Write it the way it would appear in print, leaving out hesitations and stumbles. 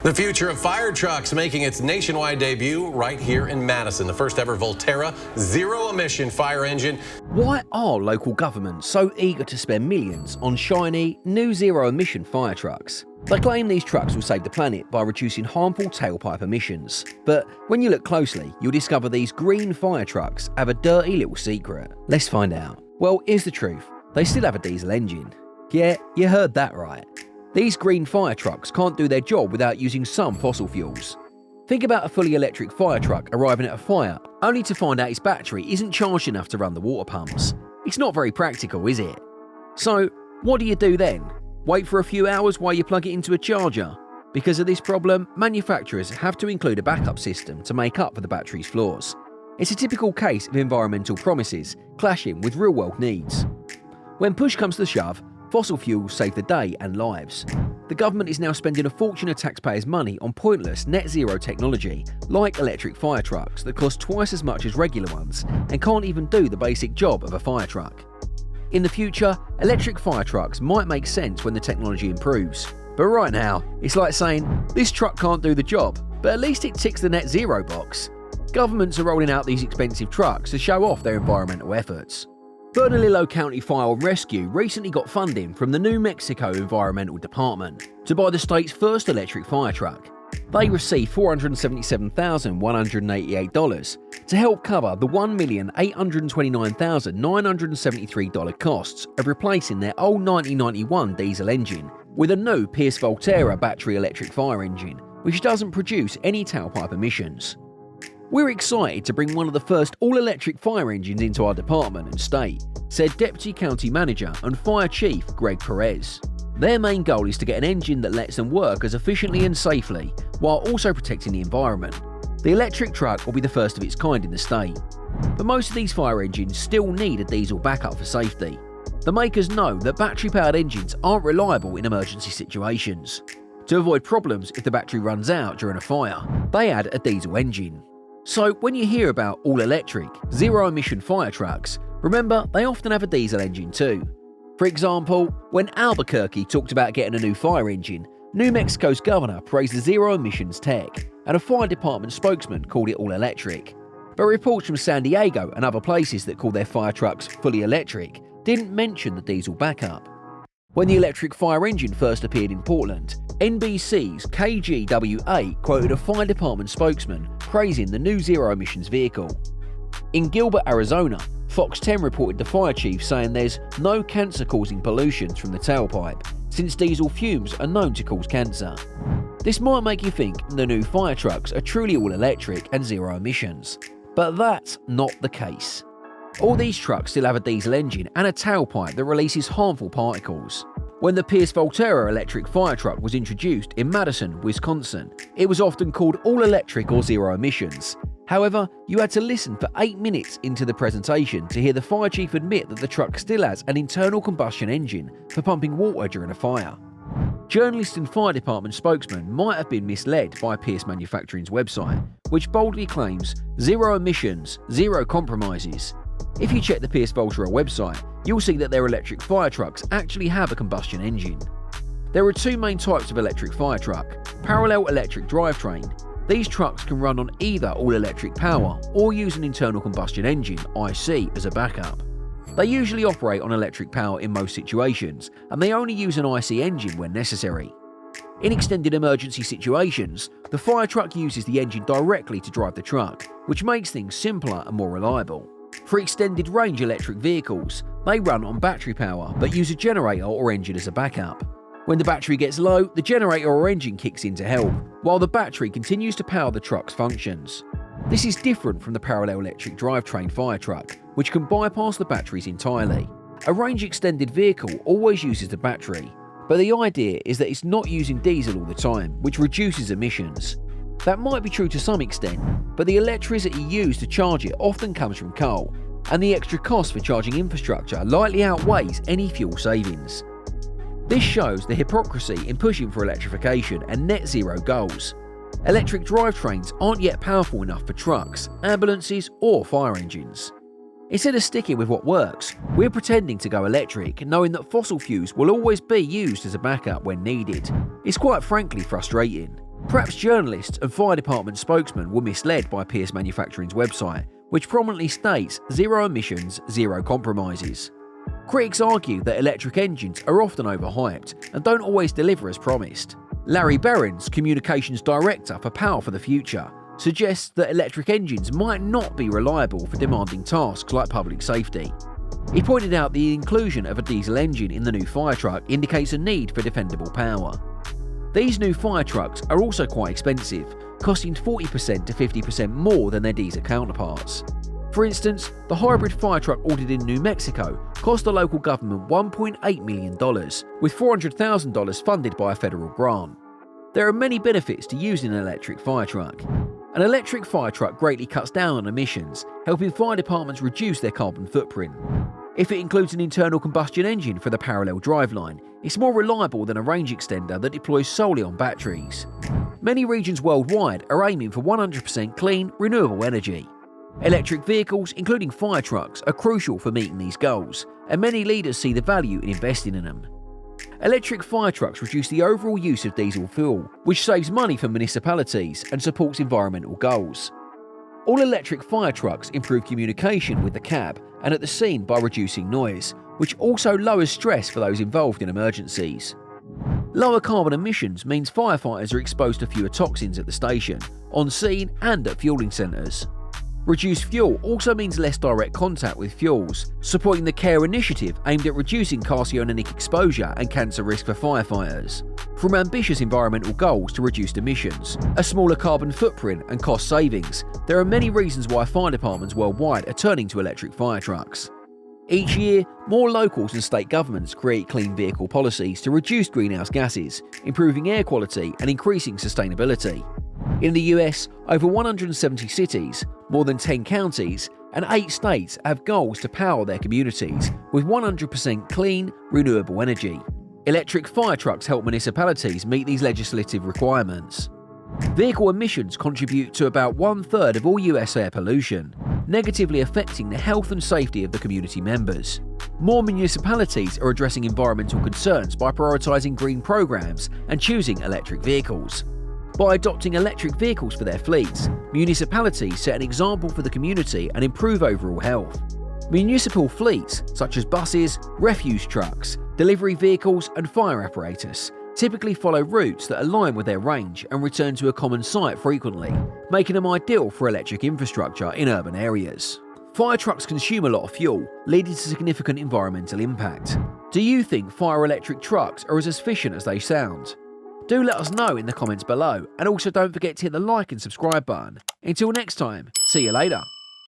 The future of fire trucks making its nationwide debut right here in Madison. The first ever Volterra zero-emission fire engine. Why are local governments so eager to spend millions on shiny, new zero-emission fire trucks? They claim these trucks will save the planet by reducing harmful tailpipe emissions. But when you look closely, you'll discover these green fire trucks have a dirty little secret. Let's find out. Well, here's the truth. They still have a diesel engine. Yeah, you heard that right. These green fire trucks can't do their job without using some fossil fuels. Think about a fully electric fire truck arriving at a fire, only to find out its battery isn't charged enough to run the water pumps. It's not very practical, is it? So, what do you do then? Wait for a few hours while you plug it into a charger? Because of this problem, manufacturers have to include a backup system to make up for the battery's flaws. It's a typical case of environmental promises clashing with real-world needs. When push comes to shove, fossil fuels save the day and lives. The government is now spending a fortune of taxpayers' money on pointless net zero technology like electric fire trucks that cost twice as much as regular ones and can't even do the basic job of a fire truck. In the future, electric fire trucks might make sense when the technology improves. But right now, it's like saying, this truck can't do the job, but at least it ticks the net zero box. Governments are rolling out these expensive trucks to show off their environmental efforts. Bernalillo County Fire and Rescue recently got funding from the New Mexico Environmental Department to buy the state's first electric fire truck. They received $477,188 to help cover the $1,829,973 costs of replacing their old 1991 diesel engine with a new Pierce Volterra battery electric fire engine, which doesn't produce any tailpipe emissions. We're excited to bring one of the first all-electric fire engines into our department and state, said Deputy County Manager and Fire Chief Greg Perez. Their main goal is to get an engine that lets them work as efficiently and safely, while also protecting the environment. The electric truck will be the first of its kind in the state. But most of these fire engines still need a diesel backup for safety. The makers know that battery-powered engines aren't reliable in emergency situations. To avoid problems if the battery runs out during a fire, they add a diesel engine. So when you hear about all-electric, zero-emission fire trucks, remember they often have a diesel engine too. For example, when Albuquerque talked about getting a new fire engine, New Mexico's governor praised the zero-emissions tech, and a fire department spokesman called it all-electric. But reports from San Diego and other places that call their fire trucks fully electric didn't mention the diesel backup. When the electric fire engine first appeared in Portland, NBC's KGWA quoted a fire department spokesman praising the new zero-emissions vehicle. In Gilbert, Arizona, Fox 10 reported the fire chief saying there's no cancer-causing pollutions from the tailpipe, since diesel fumes are known to cause cancer. This might make you think the new fire trucks are truly all-electric and zero emissions, but that's not the case. All these trucks still have a diesel engine and a tailpipe that releases harmful particles. When the Pierce Volterra electric fire truck was introduced in Madison, Wisconsin, it was often called all-electric or zero emissions. However, you had to listen for 8 minutes into the presentation to hear the fire chief admit that the truck still has an internal combustion engine for pumping water during a fire. Journalist and fire department spokesman might have been misled by Pierce Manufacturing's website, which boldly claims zero emissions, zero compromises. If you check the Pierce Volterra website, you'll see that their electric fire trucks actually have a combustion engine. There are two main types of electric fire truck: parallel electric drivetrain. These trucks can run on either all-electric power or use an internal combustion engine, IC, as a backup. They usually operate on electric power in most situations, and they only use an IC engine when necessary. In extended emergency situations, the fire truck uses the engine directly to drive the truck, which makes things simpler and more reliable. For extended range electric vehicles, they run on battery power but use a generator or engine as a backup. When the battery gets low, the generator or engine kicks in to help, while the battery continues to power the truck's functions. This is different from the parallel electric drivetrain fire truck, which can bypass the batteries entirely. A range-extended vehicle always uses the battery, but the idea is that it's not using diesel all the time, which reduces emissions. That might be true to some extent, but the electricity used to charge it often comes from coal, and the extra cost for charging infrastructure likely outweighs any fuel savings. This shows the hypocrisy in pushing for electrification and net zero goals. Electric drivetrains aren't yet powerful enough for trucks, ambulances, or fire engines. Instead of sticking with what works, we're pretending to go electric, knowing that fossil fuels will always be used as a backup when needed. It's quite frankly frustrating. Perhaps journalists and fire department spokesmen were misled by Pierce Manufacturing's website, which prominently states zero emissions, zero compromises. Critics argue that electric engines are often overhyped and don't always deliver as promised. Larry Behrens, Communications Director for Power for the Future, suggests that electric engines might not be reliable for demanding tasks like public safety. He pointed out the inclusion of a diesel engine in the new fire truck indicates a need for defendable power. These new fire trucks are also quite expensive, costing 40% to 50% more than their diesel counterparts. For instance, the hybrid fire truck ordered in New Mexico cost the local government $1.8 million, with $400,000 funded by a federal grant. There are many benefits to using an electric fire truck. An electric fire truck greatly cuts down on emissions, helping fire departments reduce their carbon footprint. If it includes an internal combustion engine for the parallel driveline, it's more reliable than a range extender that deploys solely on batteries. Many regions worldwide are aiming for 100% clean, renewable energy. Electric vehicles, including fire trucks, are crucial for meeting these goals, and many leaders see the value in investing in them. Electric fire trucks reduce the overall use of diesel fuel, which saves money for municipalities and supports environmental goals. All-electric fire trucks improve communication with the cab and at the scene by reducing noise, which also lowers stress for those involved in emergencies. Lower carbon emissions means firefighters are exposed to fewer toxins at the station, on scene and at fueling centres. Reduced fuel also means less direct contact with fuels, supporting the CARE initiative aimed at reducing carcinogenic exposure and cancer risk for firefighters. From ambitious environmental goals to reduced emissions, a smaller carbon footprint and cost savings, there are many reasons why fire departments worldwide are turning to electric fire trucks. Each year, more locals and state governments create clean vehicle policies to reduce greenhouse gases, improving air quality and increasing sustainability. In the US, over 170 cities, more than 10 counties, and 8 states have goals to power their communities with 100% clean, renewable energy. Electric fire trucks help municipalities meet these legislative requirements. Vehicle emissions contribute to about 1/3 of all US air pollution, negatively affecting the health and safety of the community members. More municipalities are addressing environmental concerns by prioritising green programs and choosing electric vehicles. By adopting electric vehicles for their fleets, municipalities set an example for the community and improve overall health. Municipal fleets, such as buses, refuse trucks, delivery vehicles, and fire apparatus, typically follow routes that align with their range and return to a common site frequently, making them ideal for electric infrastructure in urban areas. Fire trucks consume a lot of fuel, leading to significant environmental impact. Do you think fire electric trucks are as efficient as they sound? Do let us know in the comments below, and also don't forget to hit the like and subscribe button. Until next time, see you later.